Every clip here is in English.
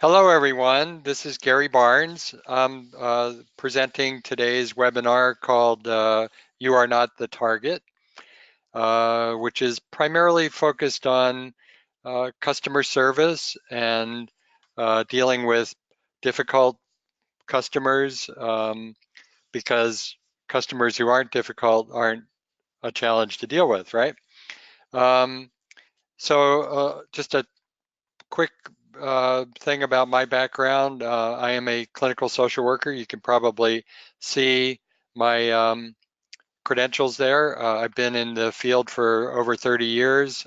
Hello, everyone. This is Gary Barnes. I'm presenting today's webinar called You Are Not the Target, which is primarily focused on customer service and dealing with difficult customers because customers who aren't difficult aren't a challenge to deal with, right? Um, just a quick thing about my background. I am a clinical social worker. You can probably see my credentials there. I've been in the field for over 30 years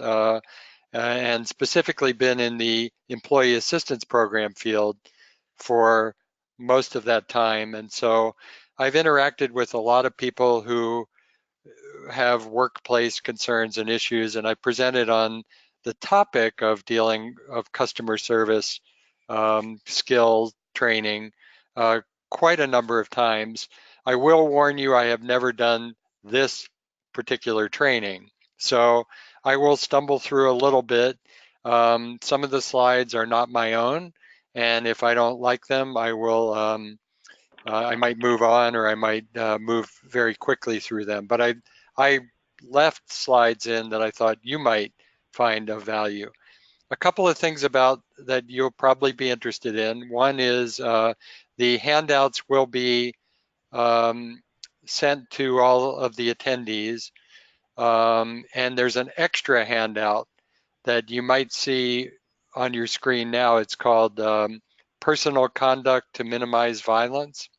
and specifically been in the employee assistance program field for most of that time. And so I've interacted with a lot of people who have workplace concerns and issues, and I presented on the topic of dealing of customer service skill training uh, quite a number of times. I will warn you, I have never done this particular training, so I will stumble through a little bit. Some of the slides are not my own, and if I don't like them, I might move on, or I might move very quickly through them. But I left slides in that I thought you might find of value. A couple of things about that you'll probably be interested in. One is the handouts will be um, sent to all of the attendees, and there's an extra handout that you might see on your screen now. It's called Personal Conduct to Minimize Violence.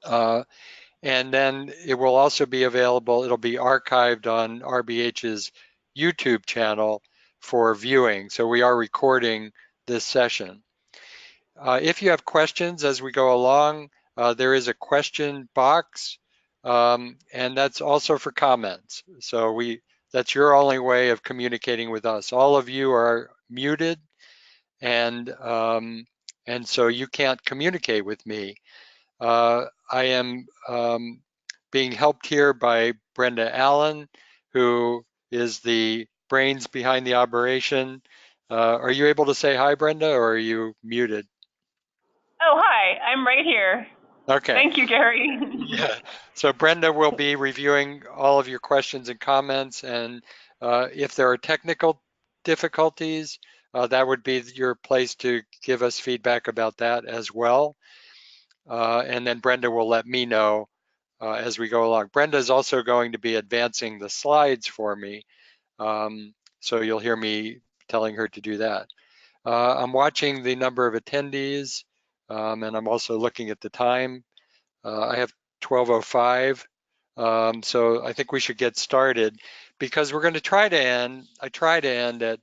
And then it will also be available, it'll be archived on RBH's YouTube channel for viewing. So we are recording this session. If you have questions as we go along, there is a question box, and that's also for comments. So that's your only way of communicating with us. All of you are muted, and so you can't communicate with me. I am being helped here by Brenda Allen, who is the brains behind the operation. Are you able to say hi, Brenda, or are you muted? Oh, hi, I'm right here. Okay. Thank you, Gary. Yeah. So Brenda will be reviewing all of your questions and comments, and if there are technical difficulties, that would be your place to give us feedback about that as well. And then Brenda will let me know as we go along. Brenda is also going to be advancing the slides for me, so you'll hear me telling her to do that. I'm watching the number of attendees, and I'm also looking at the time. I have 12:05, so I think we should get started because we're going to try to end. I try to end at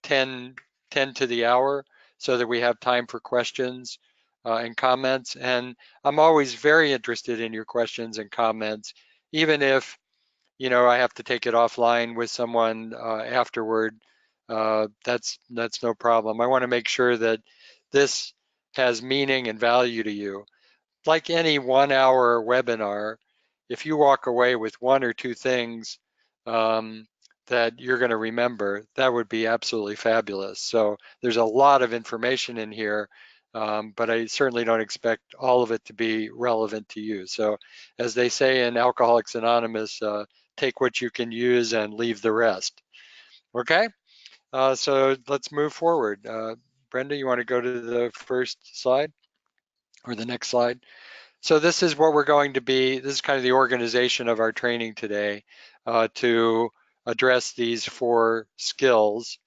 10 to the hour so that we have time for questions and comments. And I'm always very interested in your questions and comments, even if I have to take it offline with someone afterward. That's no problem. I want to make sure that this has meaning and value to you. Like any 1 hour webinar, if you walk away with one or two things that you're going to remember, that would be absolutely fabulous. So there's a lot of information in here, but I certainly don't expect all of it to be relevant to you. So as they say in Alcoholics Anonymous, take what you can use and leave the rest. Okay, so let's move forward. Brenda, you want to go to the first slide or the next slide? So this is what we're going to be, this is kind of the organization of our training today to address these four skills.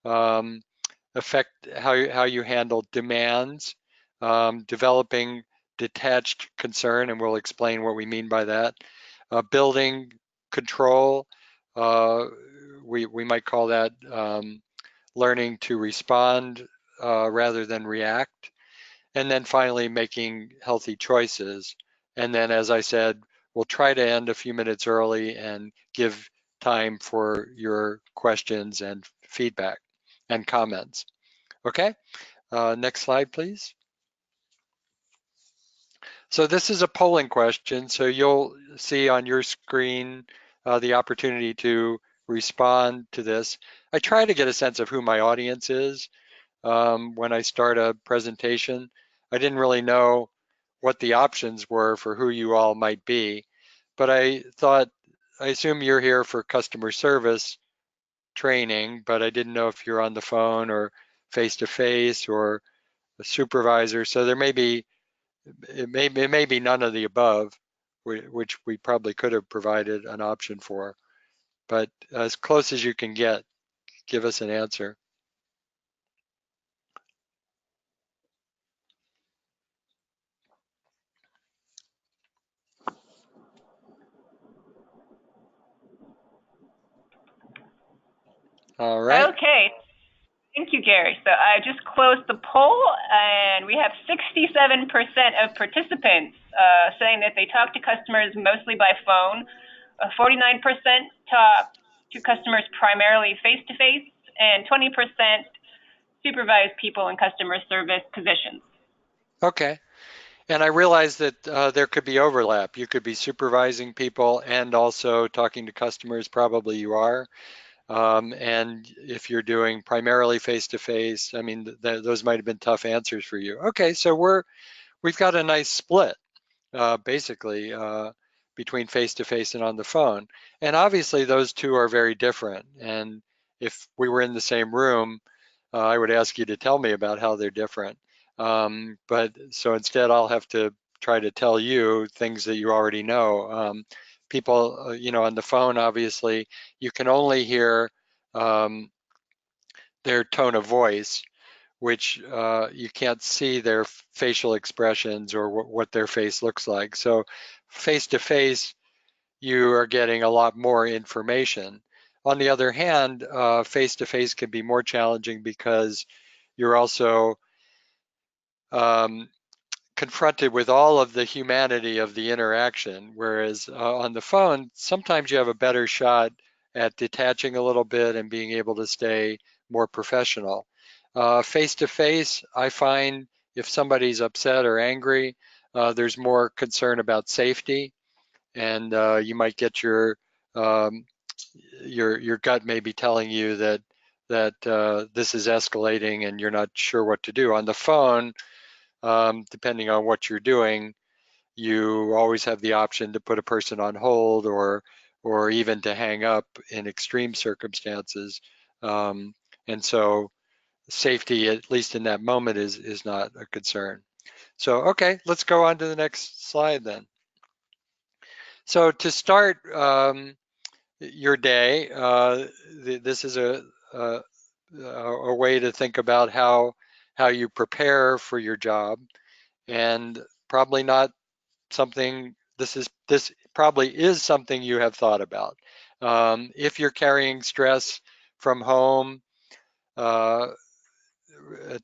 Um, affect how you handle demands, developing detached concern, and we'll explain what we mean by that. Building control, uh, we might call that learning to respond rather than react. And then finally making healthy choices. And then, as I said, we'll try to end a few minutes early and give time for your questions and feedback and comments. Okay, next slide, please. So this is a polling question. So you'll see on your screen the opportunity to respond to this. I try to get a sense of who my audience is. when I start a presentation. I didn't really know what the options were for who you all might be, but I thought, I assume you're here for customer service training, but I didn't know if you're on the phone or face to face or a supervisor. So there may be, it may be none of the above, which we probably could have provided an option for, but as close as you can get, give us an answer. All right. Okay. Thank you, Gary. So I just closed the poll, and we have 67% of participants saying that they talk to customers mostly by phone. 49% talk to customers primarily face-to-face, and 20% supervise people in customer service positions. Okay. And I realize that there could be overlap. You could be supervising people and also talking to customers, probably you are. And if you're doing primarily face-to-face, I mean, those might have been tough answers for you. Okay, so we've got a nice split, basically, between face-to-face and on the phone. And obviously those two are very different. And if we were in the same room, I would ask you to tell me about how they're different. But so instead, I'll have to try to tell you things that you already know. People, on the phone, obviously, you can only hear their tone of voice, which you can't see their facial expressions or what their face looks like. So face to face, you are getting a lot more information. On the other hand, face to face can be more challenging because you're also um, confronted with all of the humanity of the interaction, whereas on the phone, sometimes you have a better shot at detaching a little bit and being able to stay more professional. Face to face, I find if somebody's upset or angry, there's more concern about safety, and you might get um, your gut may be telling you that this is escalating and you're not sure what to do. On the phone, depending on what you're doing, you always have the option to put a person on hold or even to hang up in extreme circumstances. Um, and so safety, at least in that moment, is not a concern. So, okay, let's go on to the next slide then. So to start your day, this is a way to think about how you prepare for your job, and probably not something, this probably is something you have thought about. If you're carrying stress from home uh,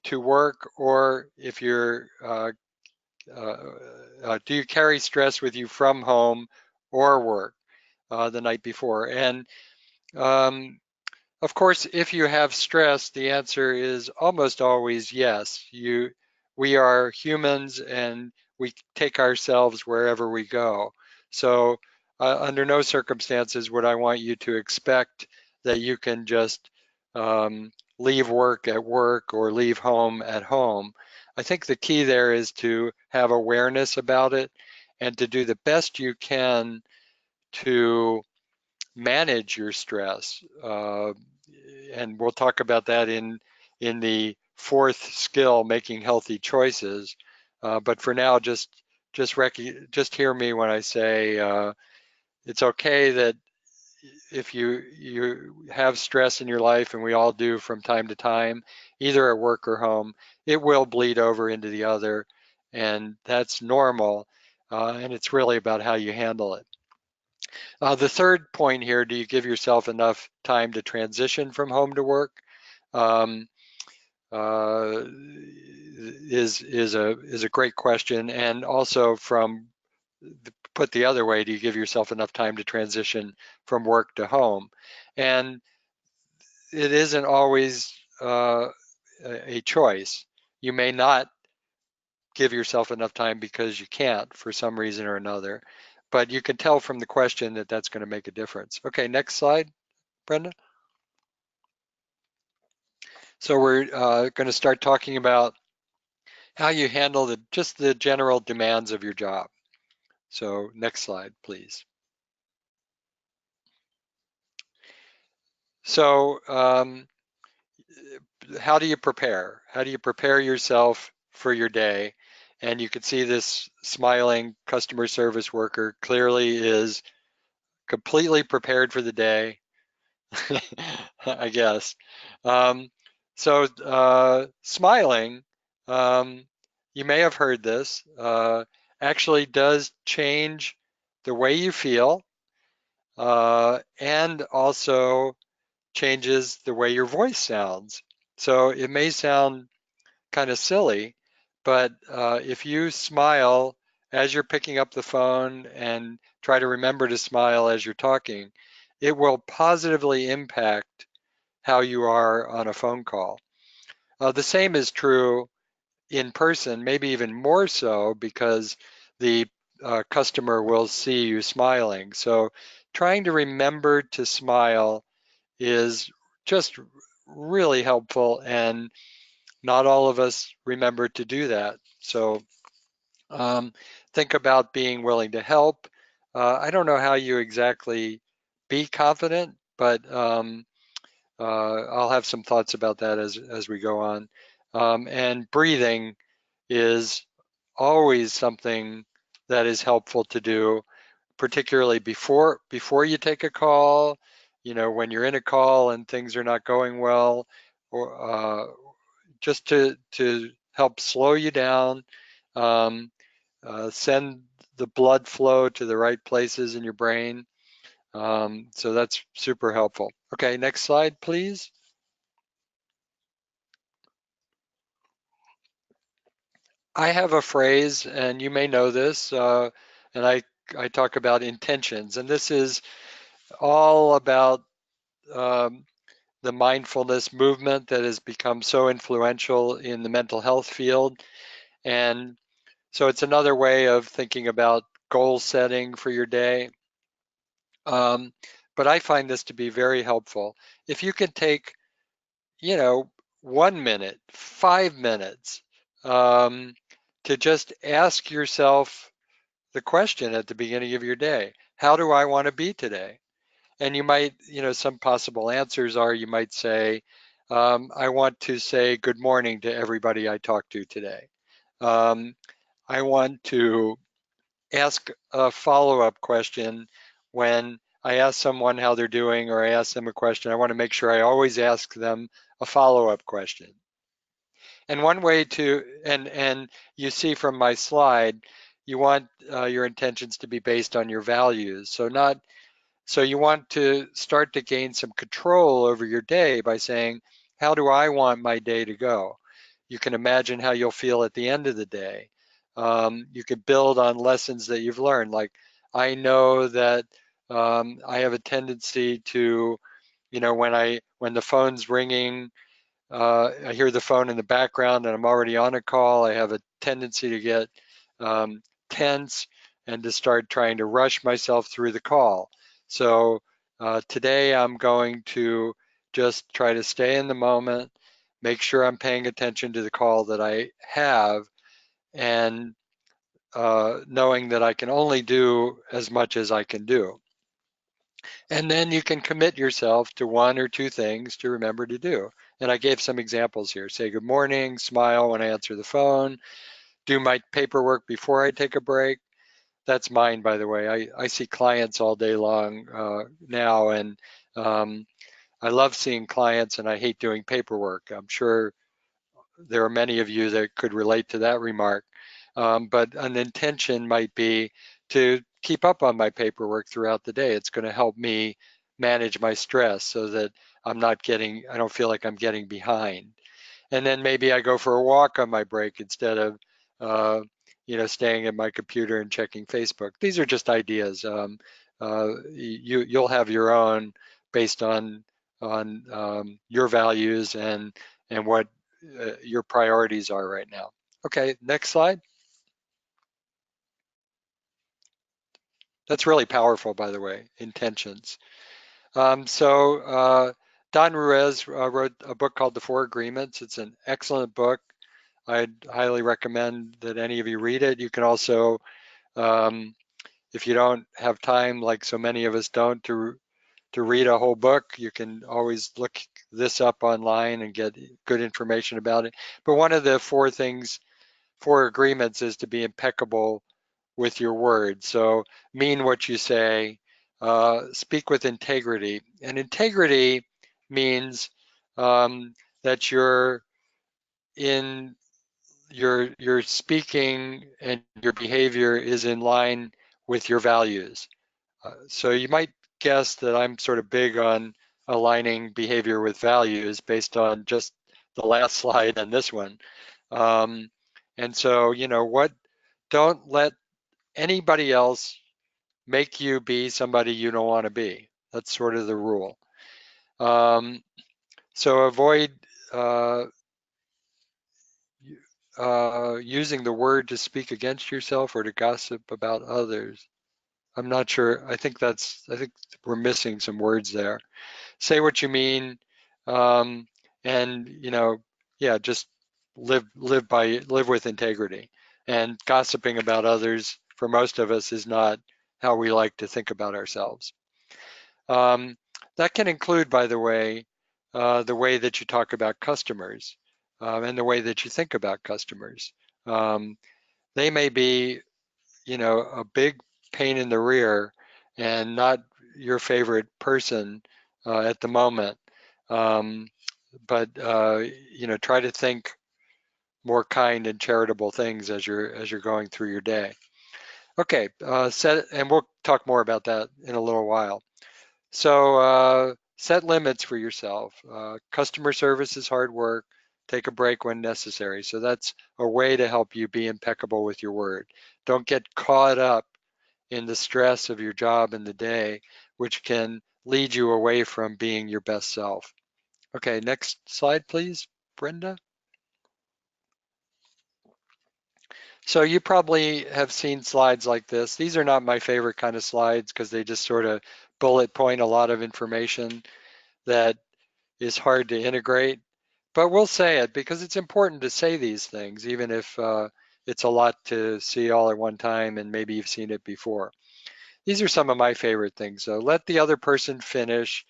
to work, or if you're, uh, do you carry stress with you from home or work the night before? And um, of course, if you have stress, the answer is almost always yes. We are humans and we take ourselves wherever we go. So under no circumstances would I want you to expect that you can just leave work at work or leave home at home. I think the key there is to have awareness about it and to do the best you can to manage your stress. And we'll talk about that in the fourth skill, making healthy choices. But for now, just hear me when I say it's okay that if you have stress in your life, and we all do from time to time, either at work or home, it will bleed over into the other, and that's normal. And it's really about how you handle it. The third point here, do you give yourself enough time to transition from home to work? Um, uh, is a great question, and also put the other way, do you give yourself enough time to transition from work to home? And it isn't always a choice. You may not give yourself enough time because you can't for some reason or another, but you can tell from the question that that's going to make a difference. Okay, next slide, Brenda. So we're going to start talking about how you handle just the general demands of your job. So next slide, please. So how do you prepare? How do you prepare yourself for your day? And you can see this smiling customer service worker clearly is completely prepared for the day, I guess. Um, so smiling, um, you may have heard this, actually does change the way you feel, and also changes the way your voice sounds. So it may sound kind of silly, but if you smile as you're picking up the phone and try to remember to smile as you're talking, it will positively impact how you are on a phone call. The same is true in person, maybe even more so because the customer will see you smiling. So trying to remember to smile is just really helpful, and not all of us remember to do that. So um, think about being willing to help. I don't know how you exactly be confident, but I'll have some thoughts about that as we go on. And breathing is always something that is helpful to do, particularly before you take a call. You know, when you're in a call and things are not going well, or just to help slow you down, um, send the blood flow to the right places in your brain. So that's super helpful. Okay, next slide, please. I have a phrase, and you may know this, and I talk about intentions, and this is all about um, the mindfulness movement that has become so influential in the mental health field. And so it's another way of thinking about goal setting for your day. Um, but I find this to be very helpful. If you can take, you know, 1 minute, 5 minutes, um, to just ask yourself the question at the beginning of your day, how do I want to be today? And you might, some possible answers are you might say, I want to say good morning to everybody I talk to today. Um, I want to ask a follow-up question when I ask someone how they're doing or I ask them a question. I want to make sure I always ask them a follow-up question. And one way and you see from my slide, you want your intentions to be based on your values. So you want to start to gain some control over your day by saying, how do I want my day to go? You can imagine how you'll feel at the end of the day. You could build on lessons that you've learned. Like, I know that I have a tendency to, when the phone's ringing, I hear the phone in the background and I'm already on a call, I have a tendency to get um, tense and to start trying to rush myself through the call. So today I'm going to just try to stay in the moment, make sure I'm paying attention to the call that I have, and knowing that I can only do as much as I can do. And then you can commit yourself to one or two things to remember to do. And I gave some examples here. Say good morning, smile when I answer the phone, do my paperwork before I take a break. That's mine, by the way. I see clients all day long now, and I love seeing clients and I hate doing paperwork. I'm sure there are many of you that could relate to that remark. But an intention might be to keep up on my paperwork throughout the day. It's going to help me manage my stress so that I don't feel like I'm getting behind. And then maybe I go for a walk on my break instead of, uh, staying at my computer and checking Facebook. These are just ideas. You'll have your own based on your values and what your priorities are right now. Okay, next slide. That's really powerful, by the way, intentions. So Don Ruiz wrote a book called The Four Agreements. It's an excellent book. I'd highly recommend that any of you read it. You can also, um, if you don't have time, like so many of us don't, to read a whole book, you can always look this up online and get good information about it. But one of the four agreements is to be impeccable with your words. So mean what you say, speak with integrity. And integrity means that in your speaking and your behavior is in line with your values. So you might guess that I'm sort of big on aligning behavior with values based on just the last slide and this one. Um, and so, don't let anybody else make you be somebody you don't want to be. That's sort of the rule. Um, so avoid uh, using the word to speak against yourself or to gossip about others. I'm not sure. I think we're missing some words there. Say what you mean, um, and yeah, just live with integrity. And gossiping about others, for most of us, is not how we like to think about ourselves. Um, that can include, by the way that you talk about customers and the way that you think about customers. Um, they may be, a big pain in the rear and not your favorite person at the moment. Um, but try to think more kind and charitable things as you're going through your day. Okay, and we'll talk more about that in a little while. So set limits for yourself. Customer service is hard work. Take a break when necessary. So that's a way to help you be impeccable with your word. Don't get caught up in the stress of your job in the day, which can lead you away from being your best self. Okay, next slide, please, Brenda. So you probably have seen slides like this. These are not my favorite kind of slides because they just sort of bullet point a lot of information that is hard to integrate. But we'll say it because it's important to say these things, even if it's a lot to see all at one time and maybe you've seen it before. These are some of my favorite things. So let the other person finish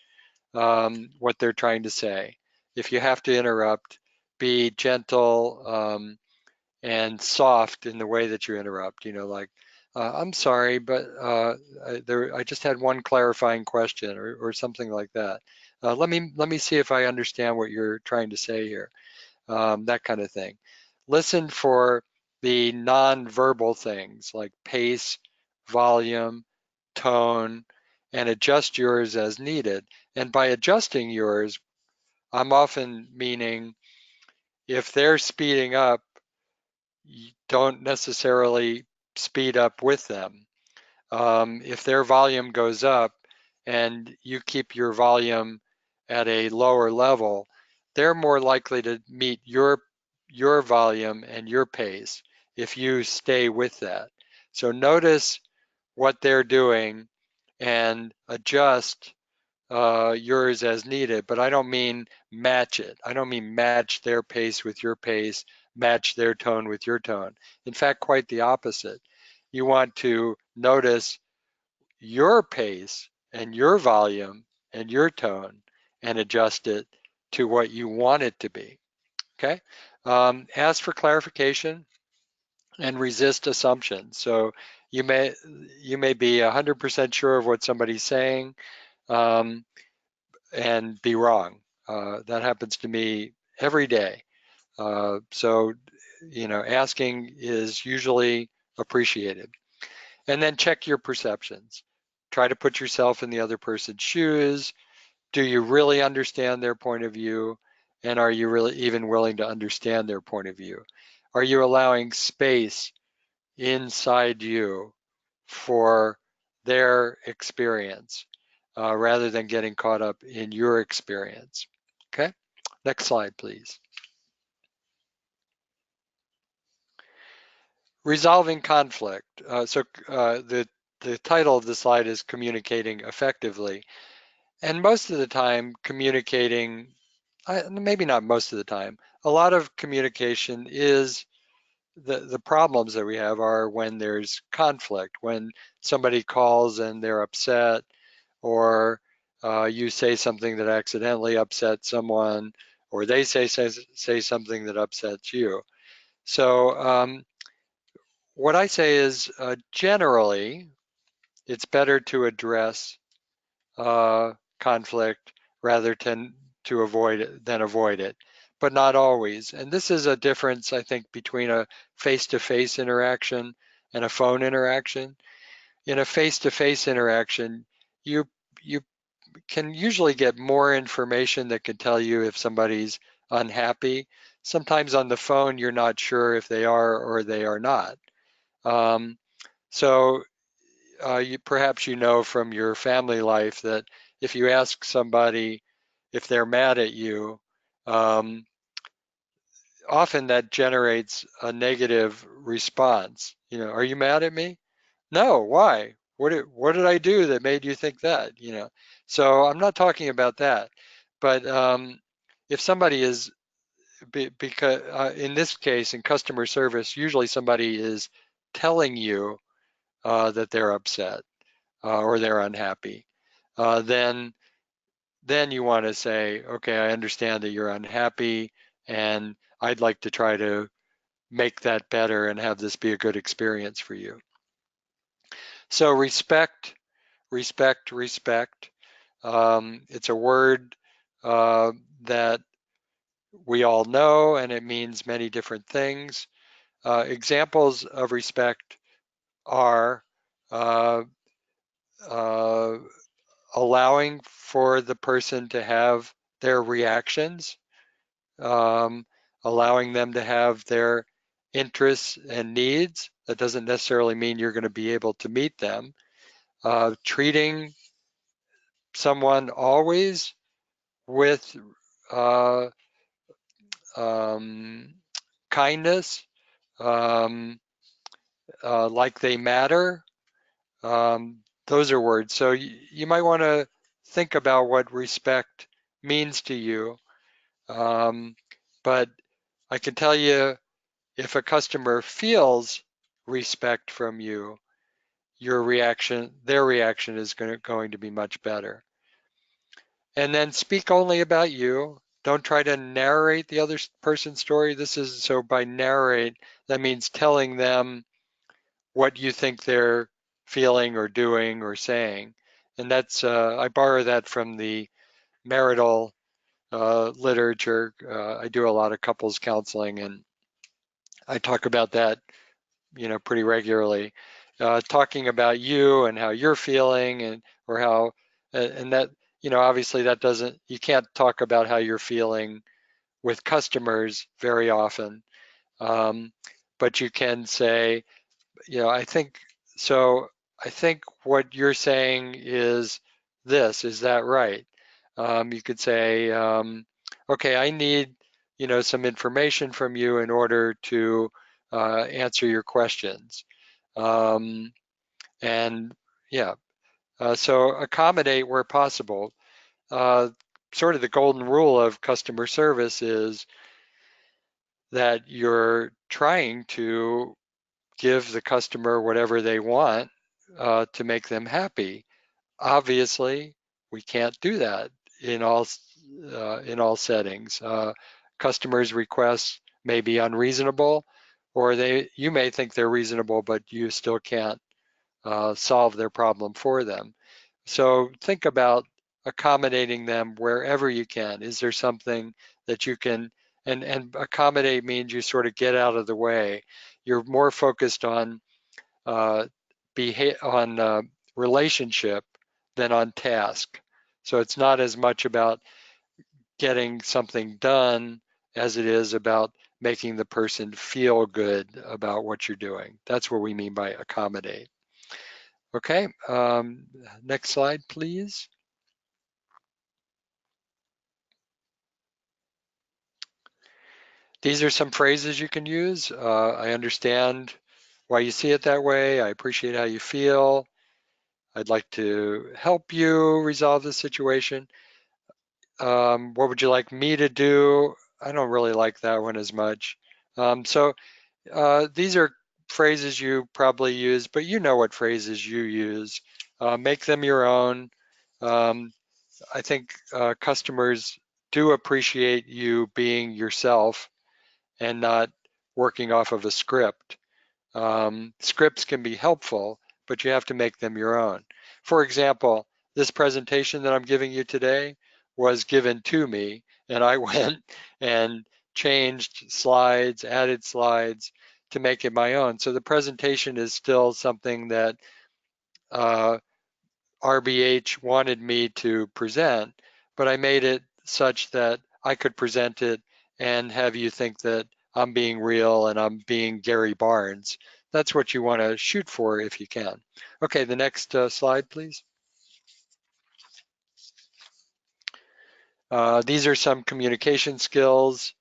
what they're trying to say. If you have to interrupt, be gentle and soft in the way that you interrupt. Like, I'm sorry, but I just had one clarifying question, or something like that. Let me see if I understand what you're trying to say here. That kind of thing. Listen for the non-verbal things like pace, volume, tone, and adjust yours as needed. And by adjusting yours, I'm often meaning if they're speeding up, you don't necessarily speed up with them. If their volume goes up and you keep your volume at a lower level, they're more likely to meet your volume and your pace if you stay with that. So notice what they're doing and adjust yours as needed, but I don't mean match it. I don't mean match their pace with your pace, match their tone with your tone. In fact, quite the opposite. You want to notice your pace and your volume and your tone and adjust it to what you want it to be. Okay? Ask for clarification and resist assumptions. So you may be 100% sure of what somebody's saying, um, and be wrong. That happens to me every day. So, asking is usually appreciated. And then check your perceptions. Try to put yourself in the other person's shoes. Do you really understand their point of view? And are you really even willing to understand their point of view? Are you allowing space inside you for their experience rather than getting caught up in your experience? Okay, next slide, please. Resolving conflict. The title of the slide is Communicating Effectively. And most of the time, communicating, maybe not most of the time, a lot of communication is the problems that we have are when there's conflict, when somebody calls and they're upset, or you say something that accidentally upsets someone, or they say something that upsets you. So what I say is generally, it's better to address conflict rather to avoid it than avoid it, but not always. And this is a difference, I think, between a face-to-face interaction and a phone interaction. In a face-to-face interaction, you you can usually get more information that can tell you if somebody's unhappy. Sometimes on the phone, you're not sure if they are or they are not. Um, so perhaps you know from your family life that if you ask somebody if they're mad at you, um, often that generates a negative response. Are you mad at me? No, why? What did I do that made you think that? So I'm not talking about that, but if somebody is because in this case in customer service, usually somebody is telling you that they're upset or they're unhappy, then you want to say, okay, I understand that you're unhappy, and I'd like to try to make that better and have this be a good experience for you. So respect, respect, respect. It's a word uh, that we all know, and it means many different things. Examples of respect are uh, uh, allowing for the person to have their reactions, um, allowing them to have their interests and needs. That doesn't necessarily mean you're going to be able to meet them. Treating someone always with uh, um, kindness, um, like they matter. Those are words. So you might want to think about what respect means to you. Um, but I can tell you, if a customer feels respect from you, their reaction is going to be much better. And then speak only about you. Don't try to narrate the other person's story. This is so by narrate, that means telling them what you think they're feeling or doing or saying. And that's, I borrow that from the marital literature. I do a lot of couples counseling, and I talk about that, pretty regularly. Talking about you and how you're feeling, and or how, and that, obviously that doesn't, you can't talk about how you're feeling with customers very often. Um, but you can say, I think so. I think what you're saying is this. Is that right? You could say, okay, I need, some information from you in order to answer your questions. Um, and yeah, so accommodate where possible. Uh, Sort of the golden rule of customer service is that you're trying to give the customer whatever they want to make them happy. Obviously, we can't do that in all settings. Customers' requests may be unreasonable, or you may think they're reasonable, but you still can't solve their problem for them. So think about accommodating them wherever you can. Is there something that you can, and accommodate means you sort of get out of the way. You're more focused on uh, relationship than on task. So it's not as much about getting something done as it is about making the person feel good about what you're doing. That's what we mean by accommodate. Okay, next slide, please. These are some phrases you can use. I understand why you see it that way. I appreciate how you feel. I'd like to help you resolve the situation. What would you like me to do? I don't really like that one as much. So these are phrases you probably use, but you know what phrases you use. Make them your own. Um, I think customers do appreciate you being yourself and not working off of a script. Scripts can be helpful, but you have to make them your own. For example, this presentation that I'm giving you today was given to me, and I went and changed slides, added slides to make it my own. So the presentation is still something that uh, RBH wanted me to present, but I made it such that I could present it and have you think that I'm being real and I'm being Gary Barnes. That's what you want to shoot for if you can. Okay, the next slide, please. These are some communication skills.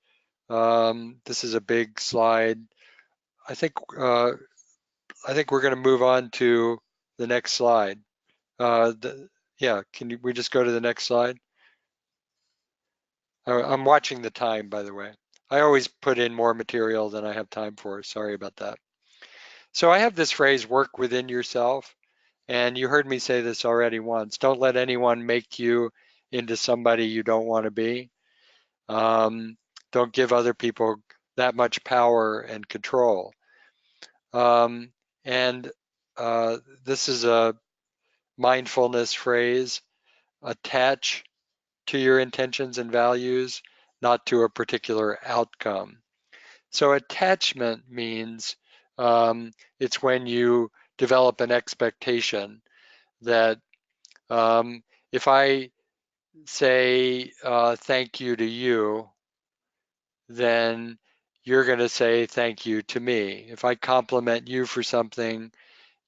This is a big slide. I think I think we're going to move on to the next slide. Yeah, we just go to the next slide? I'm watching the time, by the way. I always put in more material than I have time for. Sorry about that. So I have this phrase, work within yourself. And you heard me say this already once. Don't let anyone make you into somebody you don't want to be. Um, don't give other people that much power and control. Um, and this is a mindfulness phrase. Attach to your intentions and values, not to a particular outcome. So attachment means it's when you develop an expectation that if I say thank you to you, then you're going to say thank you to me. If I compliment you for something,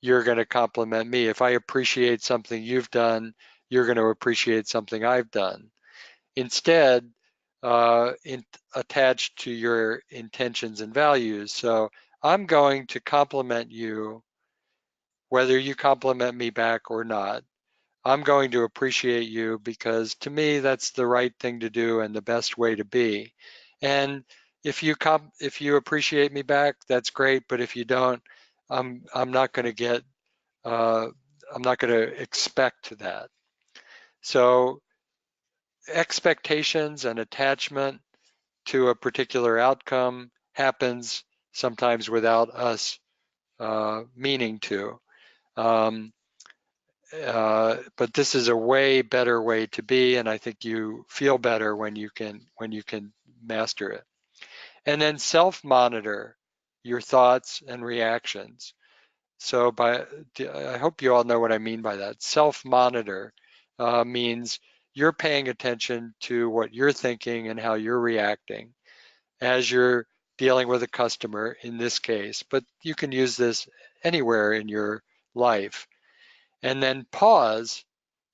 you're going to compliment me. If I appreciate something you've done, you're going to appreciate something I've done. Instead, attached to your intentions and values. So I'm going to compliment you whether you compliment me back or not. I'm going to appreciate you because to me that's the right thing to do and the best way to be. And if you appreciate me back, that's great. But if you don't, I'm not going to get uh, I'm not going to expect that. So expectations and attachment to a particular outcome happens sometimes without us meaning to. Um, but this is a way better way to be, and I think you feel better when you can master it. And then self-monitor your thoughts and reactions. So I hope you all know what I mean by that. Self-monitor means you're paying attention to what you're thinking and how you're reacting as you're dealing with a customer in this case, but you can use this anywhere in your life. And then pause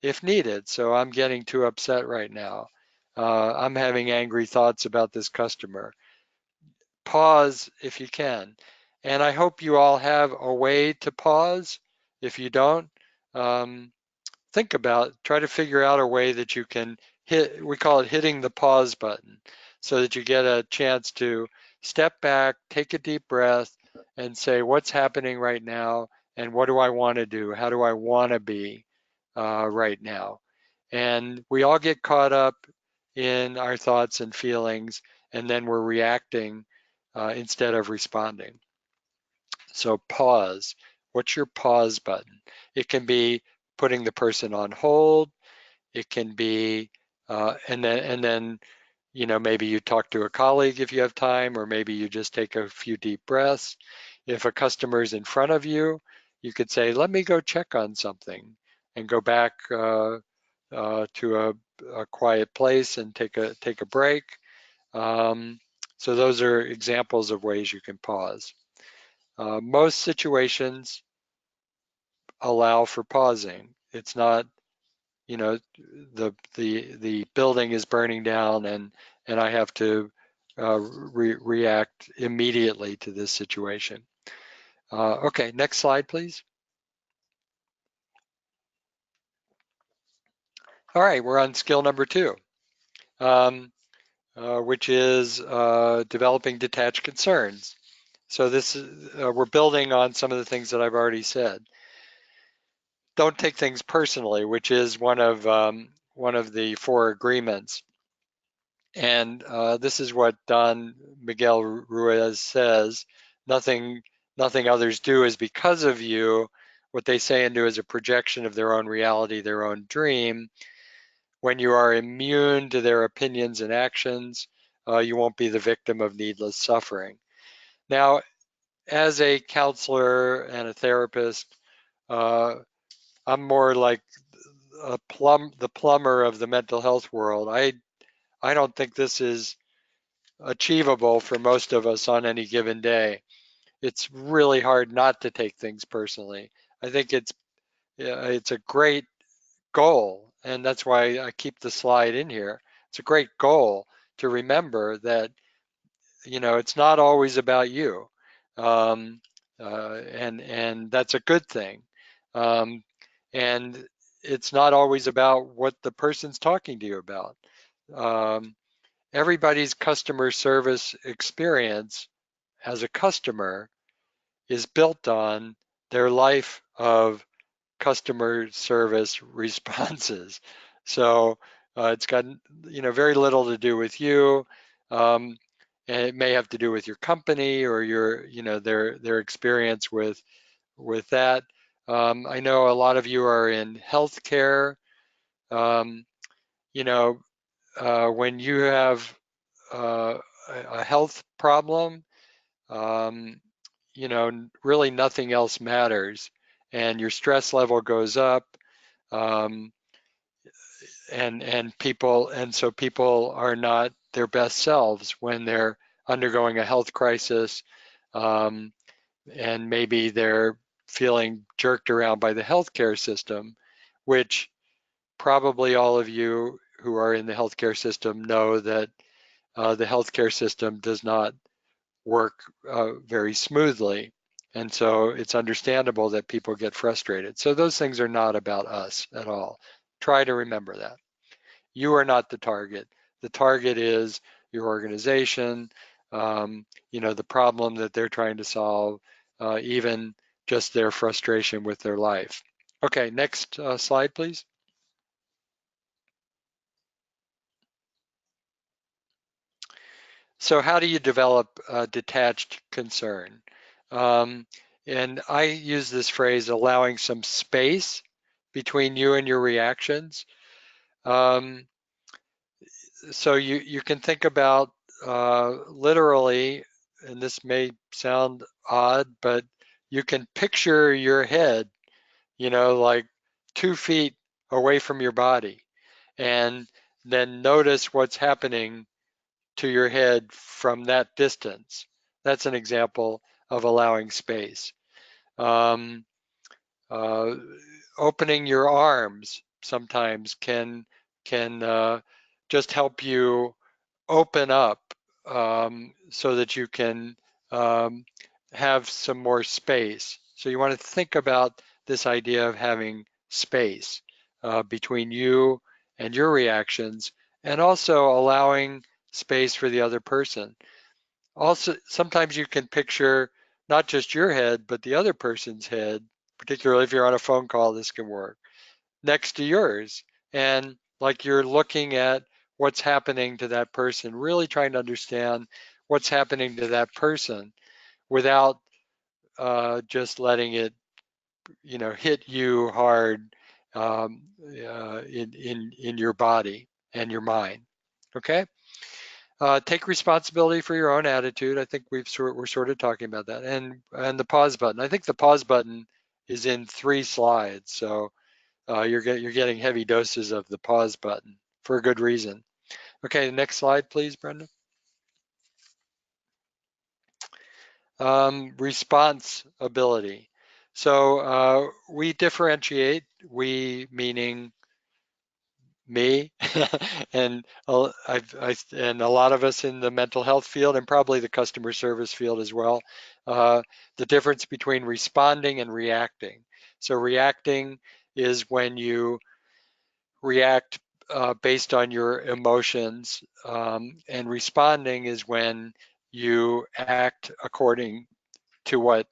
if needed. So I'm getting too upset right now. I'm having angry thoughts about this customer. Pause if you can. And I hope you all have a way to pause. If you don't, um, try to figure out a way that you can we call it hitting the pause button, so that you get a chance to step back, take a deep breath, and say, what's happening right now, and what do I want to do? How do I want to be right now? And we all get caught up in our thoughts and feelings, and then we're reacting instead of responding. So pause. What's your pause button? It can be putting the person on hold. It can be, and then maybe you talk to a colleague if you have time, or maybe you just take a few deep breaths. If a customer is in front of you, you could say, "Let me go check on something," and go back to a quiet place and take a break. So those are examples of ways you can pause. Most situations allow for pausing. It's not, the building is burning down and I have to react immediately to this situation. Okay, next slide, please. All right, we're on skill number 2, which is developing detached concerns. So this is, we're building on some of the things that I've already said. Don't take things personally, which is one of the 4 agreements. And this is what Don Miguel Ruiz says: nothing, nothing others do is because of you. What they say and do is a projection of their own reality, their own dream. When you are immune to their opinions and actions, you won't be the victim of needless suffering. Now, as a counselor and a therapist, uh, I'm more like the plumber of the mental health world. I don't think this is achievable for most of us on any given day. It's really hard not to take things personally. I think it's a great goal, and that's why I keep the slide in here. It's a great goal to remember that it's not always about you, um, and that's a good thing. Um, and it's not always about what the person's talking to you about. Um, Everybody's customer service experience as a customer is built on their life of customer service responses. So it's got very little to do with you, um, and it may have to do with your company or their experience with that. I know a lot of you are in healthcare. Um, you know, when you have uh, a health problem, um, really nothing else matters, and your stress level goes up, um, and so people are not their best selves when they're undergoing a health crisis, um, and maybe they're feeling jerked around by the healthcare system, which probably all of you who are in the healthcare system know that the healthcare system does not work very smoothly. And so it's understandable that people get frustrated. So those things are not about us at all. Try to remember that. You are not the target. The target is your organization, the problem that they're trying to solve, even just their frustration with their life. Okay, next slide, please. So how do you develop detached concern? Um, and I use this phrase, allowing some space between you and your reactions. Um, so you can think about literally, and this may sound odd, but you can picture your head, like 2 feet away from your body, and then notice what's happening to your head from that distance. That's an example of allowing space. Um, uh, Opening your arms sometimes can just help you open up, so that you can um, have some more space. So you want to think about this idea of having space between you and your reactions, and also allowing space for the other person. Also, sometimes you can picture not just your head, but the other person's head, particularly if you're on a phone call, this can work, next to yours. And like you're looking at what's happening to that person, really trying to understand what's happening to that person without just letting it, hit you hard, in your body and your mind. Okay. Take responsibility for your own attitude. I think we're sort of talking about that, and the pause button. I think the pause button is in 3 slides, so you're getting heavy doses of the pause button for a good reason. Okay, next slide, please, Brenda. Response ability. So we differentiate. We meaning me, and and a lot of us in the mental health field, and probably the customer service field as well, uh, the difference between responding and reacting. So reacting is when you react based on your emotions, and responding is when you act according to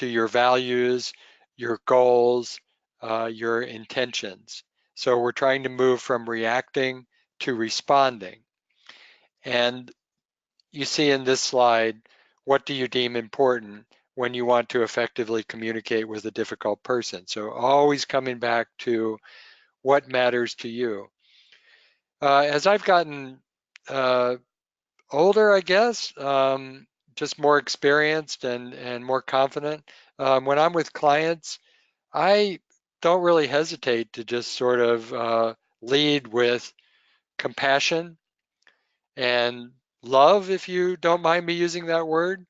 your values, your goals, your intentions. So we're trying to move from reacting to responding. And you see in this slide, what do you deem important when you want to effectively communicate with a difficult person? So always coming back to what matters to you. As I've gotten uh, older, I guess, just more experienced and more confident, when I'm with clients, I don't really hesitate to just sort of lead with compassion and love, if you don't mind me using that word.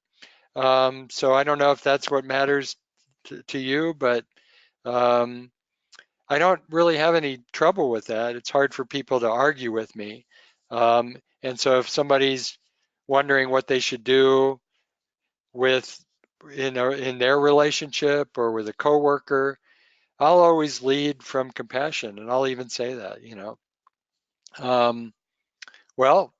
So I don't know if that's what matters to you, but um, I don't really have any trouble with that. It's hard for people to argue with me. And so if somebody's wondering what they should do with in their relationship or with a coworker, I'll always lead from compassion, and I'll even say that, well,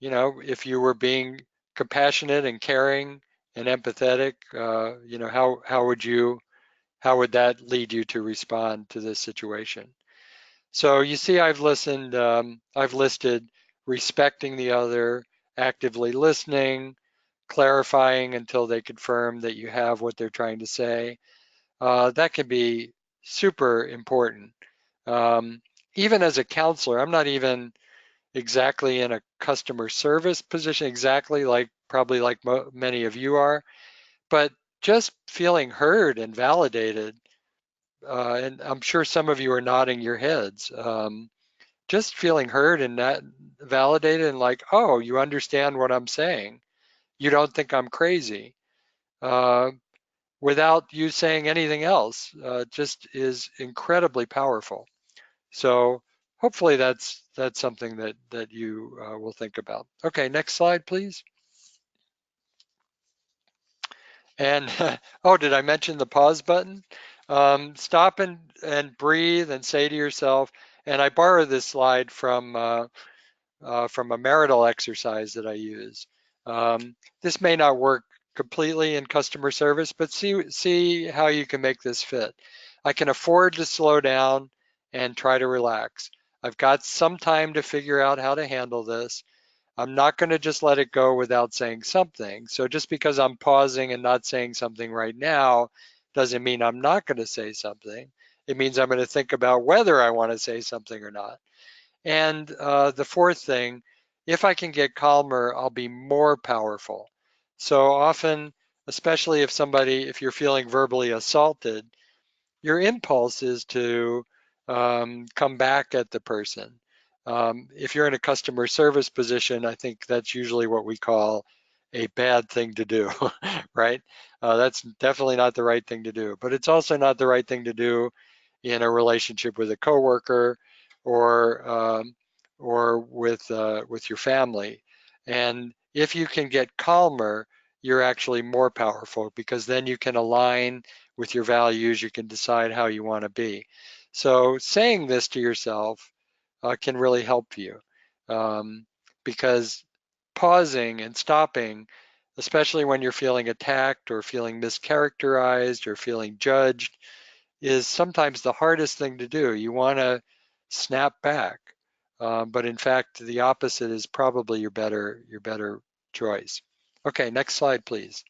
if you were being compassionate and caring and empathetic, how would that lead you to respond to this situation? So you see, I've listed respecting the other, actively listening, clarifying until they confirm that you have what they're trying to say. That can be super important. Um, Even as a counselor, I'm not even exactly in a customer service position, exactly like probably like many of you are, but just feeling heard and validated, and I'm sure some of you are nodding your heads. Just feeling heard and that validated and like, oh, you understand what I'm saying. You don't think I'm crazy. Uh, Without you saying anything else, just is incredibly powerful. So hopefully that's something that you will think about. Okay, next slide, please. And oh, did I mention the pause button? Stop and breathe and say to yourself, and I borrow this slide from a marital exercise that I use. This may not work completely in customer service, but see how you can make this fit. I can afford to slow down and try to relax. I've got some time to figure out how to handle this. I'm not going to just let it go without saying something. So just because I'm pausing and not saying something right now doesn't mean I'm not going to say something. It means I'm going to think about whether I want to say something or not. And the fourth thing, if I can get calmer, I'll be more powerful. So often, especially if you're feeling verbally assaulted, your impulse is to come back at the person. If you're in a customer service position, I think that's usually what we call a bad thing to do, right? That's definitely not the right thing to do, but it's also not the right thing to do in a relationship with a coworker or with your family. And if you can get calmer, you're actually more powerful because then you can align with your values. You can decide how you want to be. So saying this to yourself can really help you um, because pausing and stopping, especially when you're feeling attacked or feeling mischaracterized or feeling judged, is sometimes the hardest thing to do. You want to snap back, but in fact, the opposite is probably your better choice. Okay, next slide, please.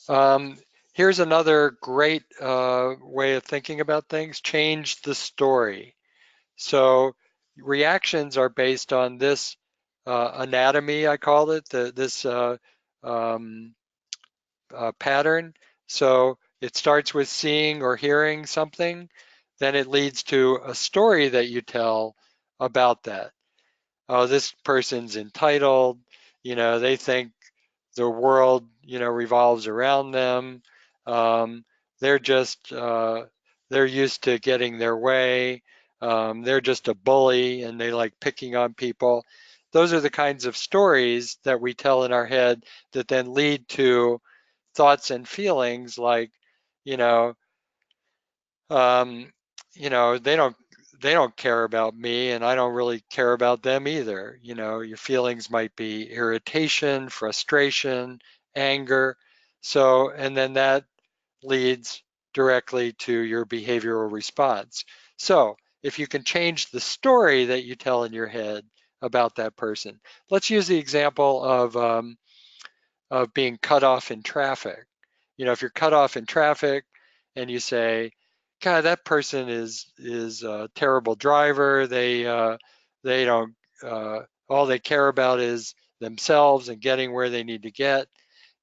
Um, Here's another great way of thinking about things. Change the story. So reactions are based on this anatomy, I call it, this um, pattern. So it starts with seeing or hearing something, then it leads to a story that you tell about that. Oh, this person's entitled, they think the world, revolves around them. Um, they're just, they're used to getting their way. They're just a bully and they like picking on people. Those are the kinds of stories that we tell in our head that then lead to thoughts and feelings like, you know, um, they don't, they don't care about me and I don't really care about them either. You know, your feelings might be irritation, frustration, anger. So, and then that leads directly to your behavioral response. So, if you can change the story that you tell in your head about that person, let's use the example of being cut off in traffic. You know, if you're cut off in traffic and you say, "God, that person is a terrible driver. They don't all they care about is themselves and getting where they need to get."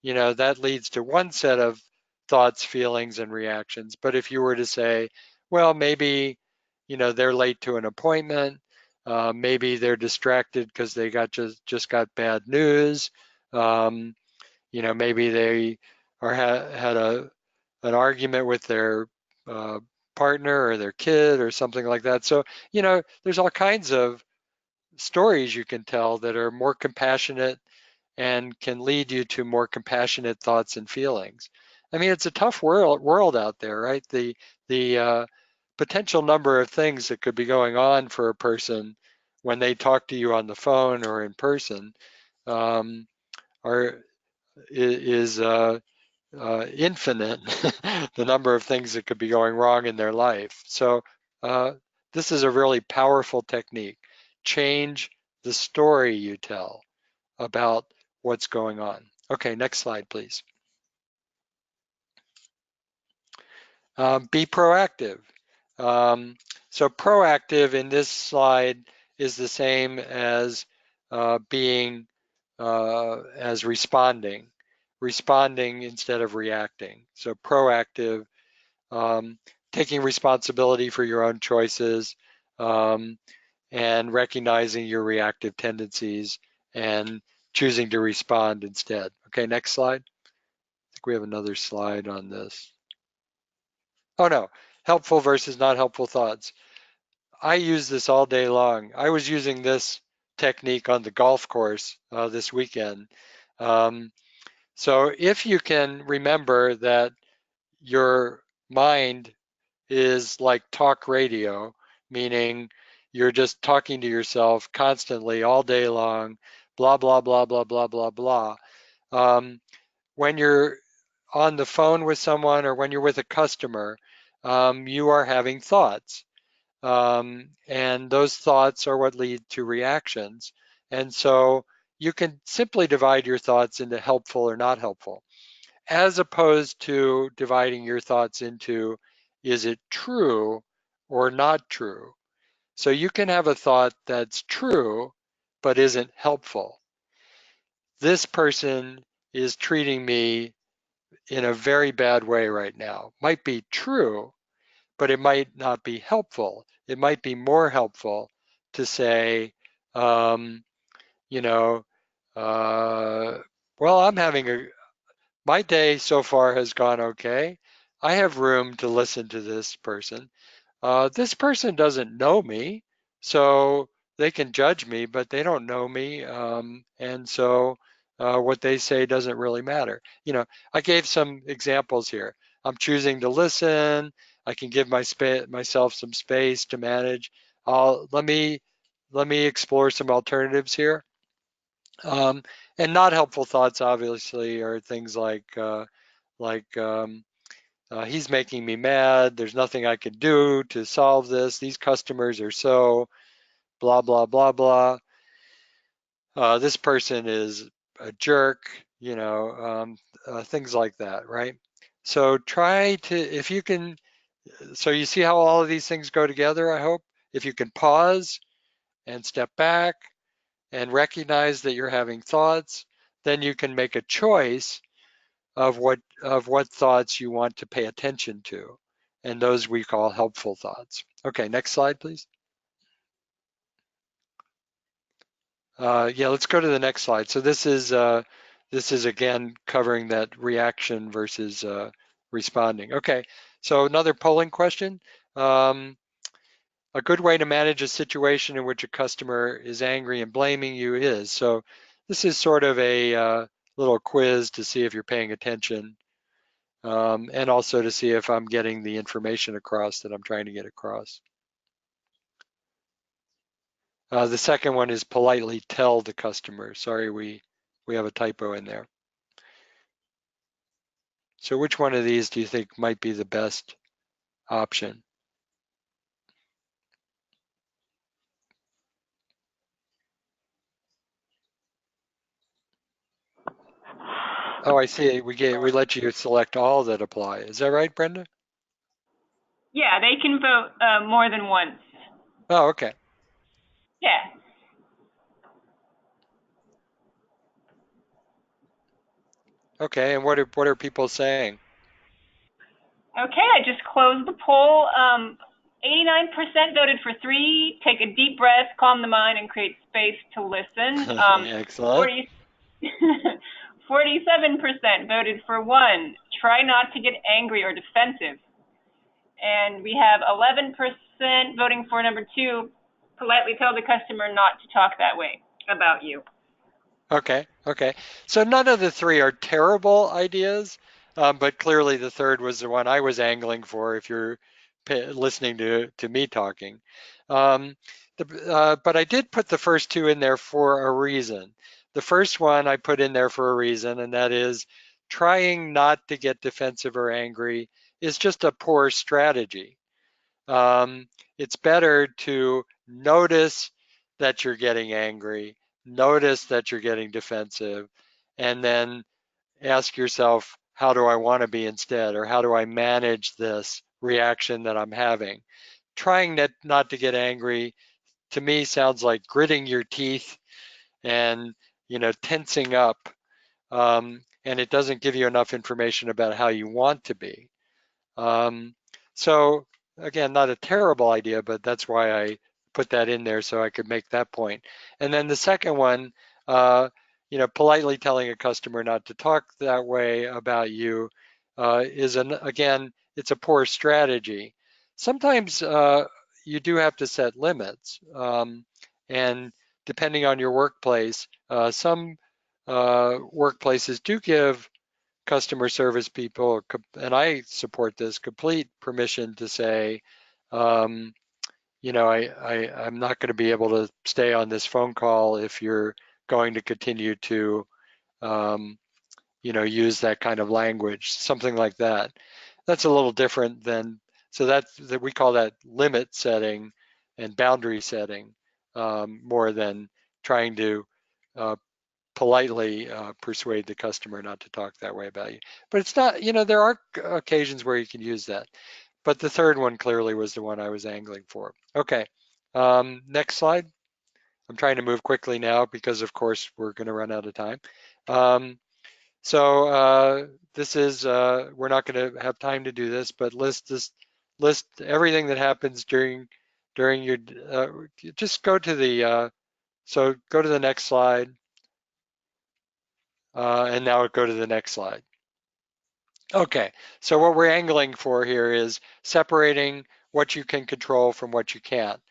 You know, that leads to one set of thoughts, feelings, and reactions. But if you were to say, "Well, maybe you know they're late to an appointment. Maybe they're distracted because they got just got bad news." Um, you know, maybe they had an argument with their uh, partner or their kid or something like that. So, you know, there's all kinds of stories you can tell that are more compassionate and can lead you to more compassionate thoughts and feelings. I mean, it's a tough world out there, right? The potential number of things that could be going on for a person when they talk to you on the phone or in person um, are is infinite, the number of things that could be going wrong in their life. So uh, this is a really powerful technique. Change the story you tell about what's going on. Okay, next slide, please. Be proactive. Um, so proactive in this slide is the same as being as responding instead of reacting. So proactive, um, taking responsibility for your own choices, um, and recognizing your reactive tendencies and choosing to respond instead. Okay, next slide. I think we have another slide on this. Oh no, helpful versus not helpful thoughts. I use this all day long. I was using this technique on the golf course this weekend. Um, so if you can remember that your mind is like talk radio, meaning you're just talking to yourself constantly all day long, blah, blah, blah, blah, blah, blah, blah. Um, when you're on the phone with someone or when you're with a customer, you are having thoughts. And those thoughts are what lead to reactions. And so you can simply divide your thoughts into helpful or not helpful, as opposed to dividing your thoughts into is it true or not true. So you can have a thought that's true but isn't helpful. This person is treating me in a very bad way right now. Might be true, but it might not be helpful. It might be more helpful to say, um, you know, uh, well, my day so far has gone okay. I have room to listen to this person. This person doesn't know me, so they can judge me, but they don't know me. And so what they say doesn't really matter. You know, I gave some examples here. I'm choosing to listen. I can give myself some space to manage. Let me explore some alternatives here. Um, and not helpful thoughts, obviously, are things like he's making me mad. There's nothing I can do to solve this. These customers are so blah, blah, blah, blah. This person is a jerk, things like that, right? So try to, if you can, so you see how all of these things go together, I hope? If you can pause and step back and recognize that you're having thoughts, then you can make a choice of what thoughts you want to pay attention to, and those we call helpful thoughts. Okay, next slide, please. Yeah, let's go to the next slide. So this is again covering that reaction versus responding. Okay, so another polling question. Um, a good way to manage a situation in which a customer is angry and blaming you is. So this is sort of a little quiz to see if you're paying attention, and also to see if I'm getting the information across that I'm trying to get across. The second one is politely tell the customer. Sorry, we have a typo in there. So which one of these do you think might be the best option? Oh, I see. We let you select all that apply. Is that right, Brenda? Yeah, they can vote more than once. Oh, okay. Yeah. Okay, and what are people saying? Okay, I just closed the poll. 89% voted for 3. Take a deep breath, calm the mind, and create space to listen. Excellent. 47% voted for 1. Try not to get angry or defensive. And we have 11% voting for number 2. Politely tell the customer not to talk that way about you. Okay, okay. So none of the three are terrible ideas, but clearly the third was the one I was angling for if you're listening to me talking. Um, but I did put the first two in there for a reason. The first one I put in there for a reason, and that is trying not to get defensive or angry is just a poor strategy. Um, it's better to notice that you're getting angry, notice that you're getting defensive, and then ask yourself, how do I want to be instead? Or how do I manage this reaction that I'm having? Trying not to get angry to me sounds like gritting your teeth and tensing up, and it doesn't give you enough information about how you want to be. Um, so again, not a terrible idea, but that's why I put that in there so I could make that point. And then the second one, uh, politely telling a customer not to talk that way about you again, it's a poor strategy. Sometimes you do have to set limits, and depending on your workplace, some workplaces do give customer service people, and I support this, complete permission to say, um, I'm not going to be able to stay on this phone call if you're going to continue to, um, use that kind of language, something like that. That's a little different than, so that we call that limit setting and boundary setting, more than trying to uh, politely persuade the customer not to talk that way about you. But it's not, there are occasions where you can use that. But the third one clearly was the one I was angling for. Okay, next slide. I'm trying to move quickly now because, of course, we're going to run out of time. Um, so this is, we're not going to have time to do this, but list everything that happens during your, just go to the, so go to the next slide. And now go to the next slide. Okay, so what we're angling for here is separating what you can control from what you can't.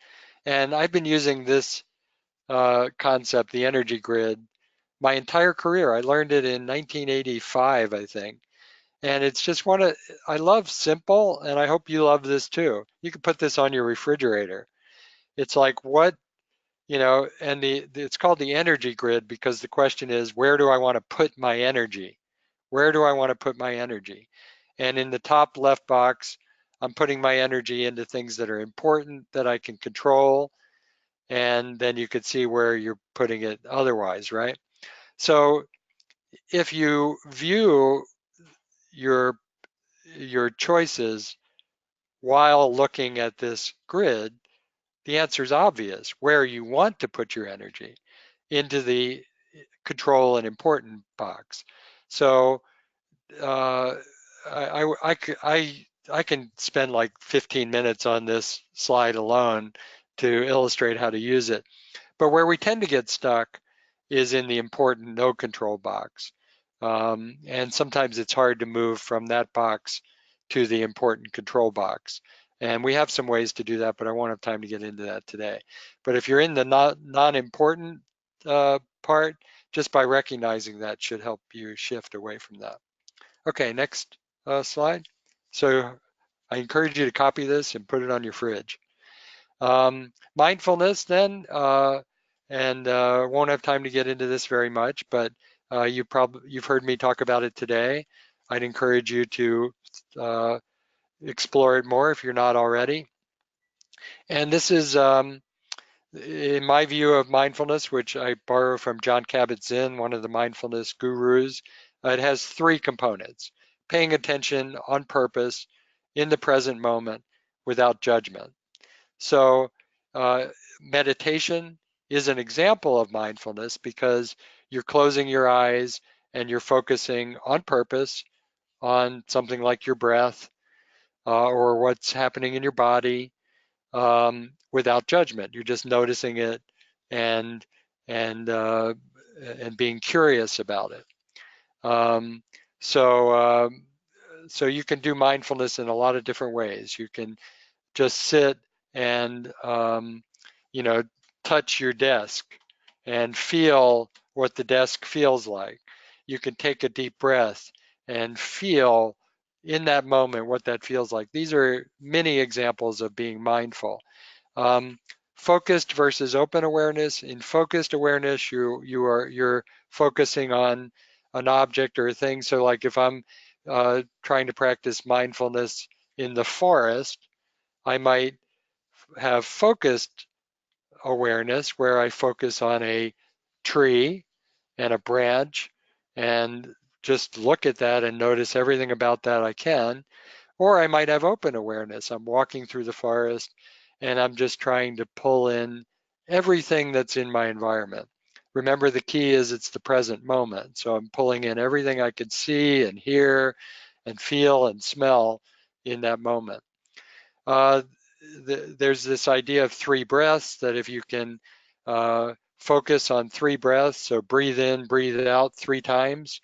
And I've been using this concept, the energy grid, my entire career. I learned it in 1985, I think. And it's just I love simple, and I hope you love this too. You can put this on your refrigerator. It's like and it's called the energy grid because the question is, where do I want to put my energy? Where do I want to put my energy? And in the top left box, I'm putting my energy into things that are important that I can control. And then you could see where you're putting it otherwise, right? So if you view your choices while looking at this grid, the answer is obvious where you want to put your energy into the control and important box. So uh, I can spend like 15 minutes on this slide alone to illustrate how to use it. But where we tend to get stuck is in the important no control box. And sometimes it's hard to move from that box to the important control box. And we have some ways to do that, but I won't have time to get into that today. But if you're in the non-important part, just by recognizing that should help you shift away from that. Okay, next slide. So I encourage you to copy this and put it on your fridge. Mindfulness then, and won't have time to get into this very much, but you've heard me talk about it today. I'd encourage you to uh, explore it more if you're not already. And this is, in my view of mindfulness, which I borrow from John Kabat-Zinn, one of the mindfulness gurus. It has three components: paying attention on purpose in the present moment without judgment. So uh, meditation is an example of mindfulness because you're closing your eyes and you're focusing on purpose on something like your breath or what's happening in your body without judgment. You're just noticing it and and uh, and being curious about it. Um, so so you can do mindfulness in a lot of different ways. You can just sit and you know, touch your desk and feel what the desk feels like. You can take a deep breath and feel in that moment what that feels like. These are many examples of being mindful. Um, Focused versus open awareness. In focused awareness, you're focusing on an object or a thing. So, like if I'm trying to practice mindfulness in the forest, I might have focused awareness where I focus on a tree and a branch and just look at that and notice everything about that I can. Or I might have open awareness. I'm walking through the forest and I'm just trying to pull in everything that's in my environment. Remember, the key is it's the present moment. So I'm pulling in everything I can see and hear and feel and smell in that moment. Uh, there's this idea of three breaths that if you can focus on three breaths, so breathe in, breathe out 3 times,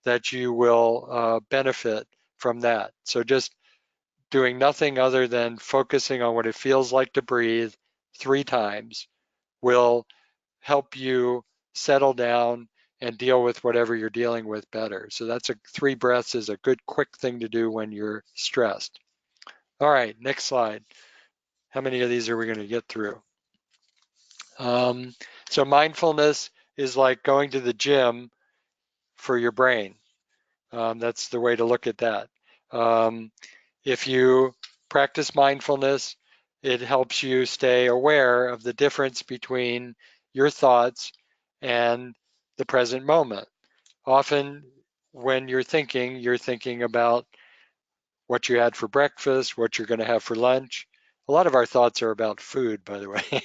that you will benefit from that. So just doing nothing other than focusing on what it feels like to breathe 3 times will help you settle down and deal with whatever you're dealing with better. So that's 3 breaths is a good quick thing to do when you're stressed. All right, next slide. How many of these are we going to get through? Um, so mindfulness is like going to the gym for your brain. That's the way to look at that. Um, if you practice mindfulness, it helps you stay aware of the difference between your thoughts and the present moment. Often, when you're thinking about what you had for breakfast, what you're going to have for lunch. A lot of our thoughts are about food, by the way.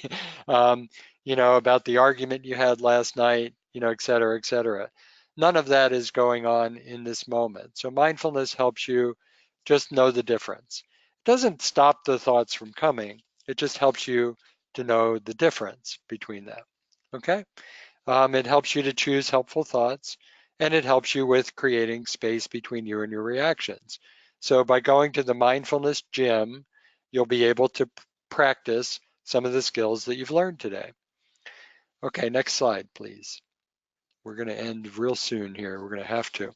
um, about the argument you had last night, et cetera, et cetera. None of that is going on in this moment. So mindfulness helps you just know the difference. It doesn't stop the thoughts from coming. It just helps you to know the difference between them. Okay? It helps you to choose helpful thoughts, and it helps you with creating space between you and your reactions. So by going to the mindfulness gym, you'll be able to practice some of the skills that you've learned today. Okay, next slide, please. We're going to end real soon here. We're going to have to.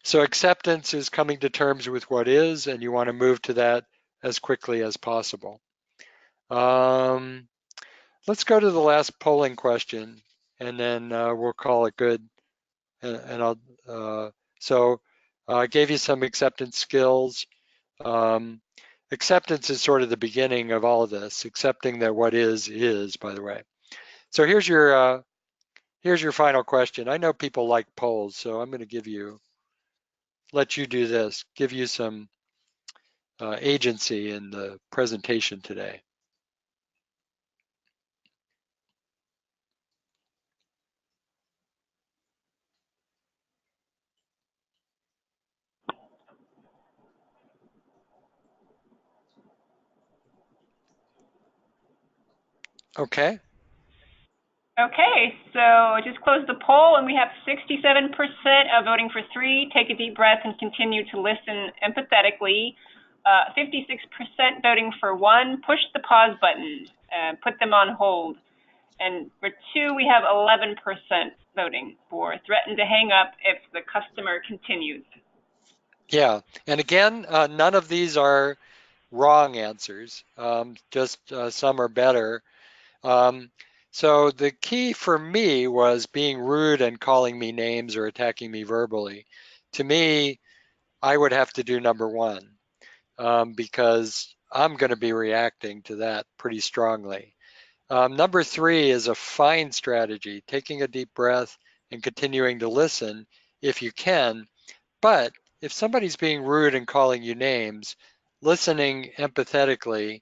So acceptance is coming to terms with what is, and you want to move to that as quickly as possible. Let's go to the last polling question, and then we'll call it good. And I'll so I gave you some acceptance skills. Um, Acceptance is sort of the beginning of all of this. Accepting that what is, by the way. So here's your final question. I know people like polls, so I'm going to let you do this, give you some agency in the presentation today. Okay. Okay, so I just closed the poll and we have 67% of voting for 3, take a deep breath and continue to listen empathetically. 56% voting for 1, push the pause button, put them on hold. And for 2, we have 11% voting for threaten to hang up if the customer continues. Yeah. And again, none of these are wrong answers. Just some are better. Um, so the key for me was being rude and calling me names or attacking me verbally. To me, I would have to do number one, because I'm going to be reacting to that pretty strongly. Number three is a fine strategy, taking a deep breath and continuing to listen if you can. But if somebody's being rude and calling you names, listening empathetically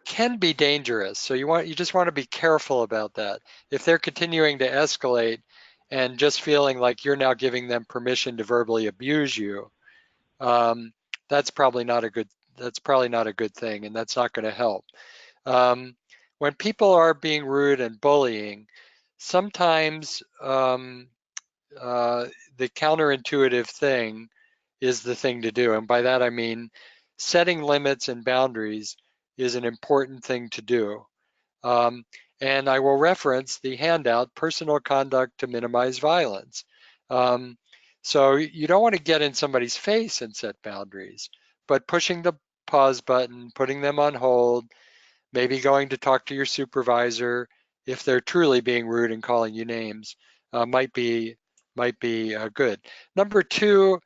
can be dangerous. So you just want to be careful about that. If they're continuing to escalate and just feeling like you're now giving them permission to verbally abuse you, um, that's probably not a good that's probably not a good thing, and that's not going to help. Um, when people are being rude and bullying, sometimes uh, the counterintuitive thing is the thing to do. And by that, I mean setting limits and boundaries is an important thing to do. Um, and I will reference the handout, Personal Conduct to Minimize Violence. Um, so you don't want to get in somebody's face and set boundaries, but pushing the pause button, putting them on hold, maybe going to talk to your supervisor if they're truly being rude and calling you names, might be good. Number two,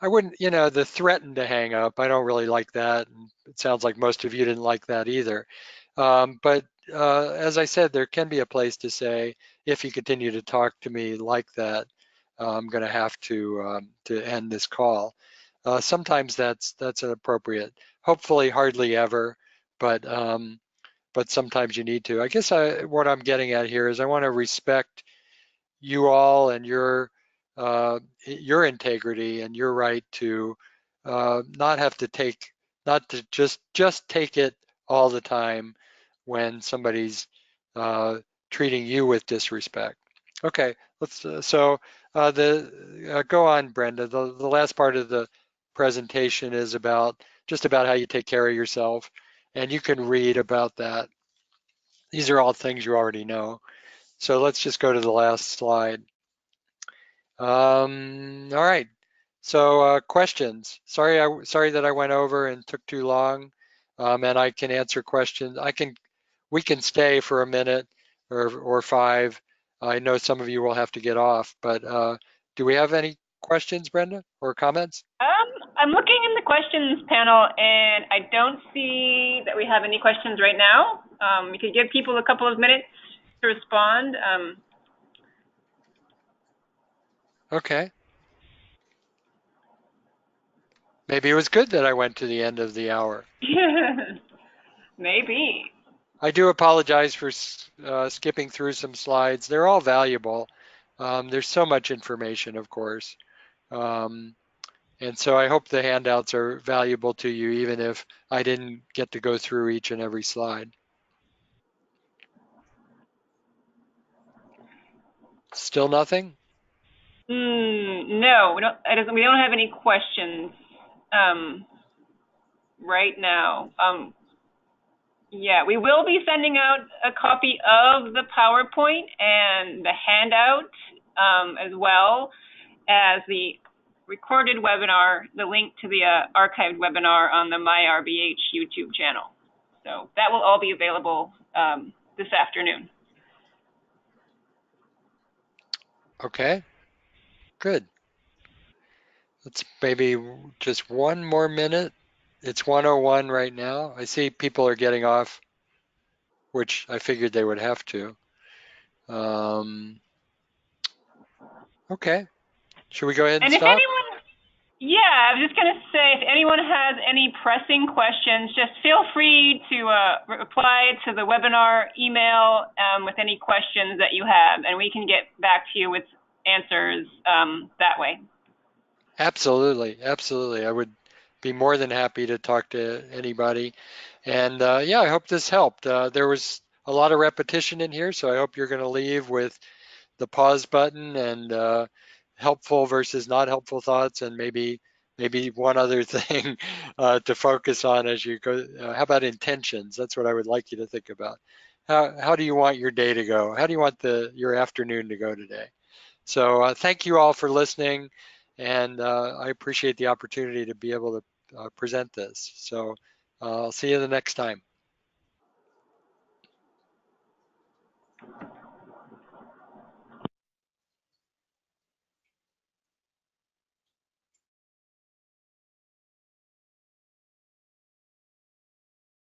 I wouldn't, the threaten to hang up. I don't really like that. And it sounds like most of you didn't like that either. But as I said, there can be a place to say, if you continue to talk to me like that, I'm going to have to end this call. Sometimes that's an appropriate. Hopefully, hardly ever, but sometimes you need to. I guess what I'm getting at here is I want to respect you all and your integrity and your right to not have to take, not to just take it all the time when somebody's uh, treating you with disrespect. Okay, let's the go on, Brenda. The last part of the presentation is about how you take care of yourself, and you can read about that. These are all things you already know. So let's just go to the last slide. All right. So questions. Sorry that I went over and took too long. And I can answer questions. We can stay for a minute or five. I know some of you will have to get off, but do we have any questions, Brenda, or comments? I'm looking in the questions panel, and I don't see that we have any questions right now. We could give people a couple of minutes to respond. Okay. Maybe it was good that I went to the end of the hour. Maybe. I do apologize for skipping through some slides. They're all valuable. There's so much information, of course. Um, and so I hope the handouts are valuable to you, even if I didn't get to go through each and every slide. Still nothing? No, we don't have any questions right now. Yeah, we will be sending out a copy of the PowerPoint and the handout, as well as the recorded webinar, the link to the archived webinar on the MyRBH YouTube channel. So that will all be available this afternoon. Okay, good. Let's maybe just one more minute. It's 1:01 right now. I see people are getting off, which I figured they would have to. Um, okay, should we go ahead and And if stop? anyone, yeah, I was just going to say, if anyone has any pressing questions, just feel free to reply to the webinar email with any questions that you have, and we can get back to you with answers that way. Absolutely, absolutely. I would be more than happy to talk to anybody. And yeah, I hope this helped. There was a lot of repetition in here, so I hope you're going to leave with the pause button and helpful versus not helpful thoughts, and maybe one other thing to focus on as you go. How about intentions? That's what I would like you to think about. How do you want your day to go? How do you want your afternoon to go today? So thank you all for listening, and I appreciate the opportunity to be able to present this. So I'll see you the next time.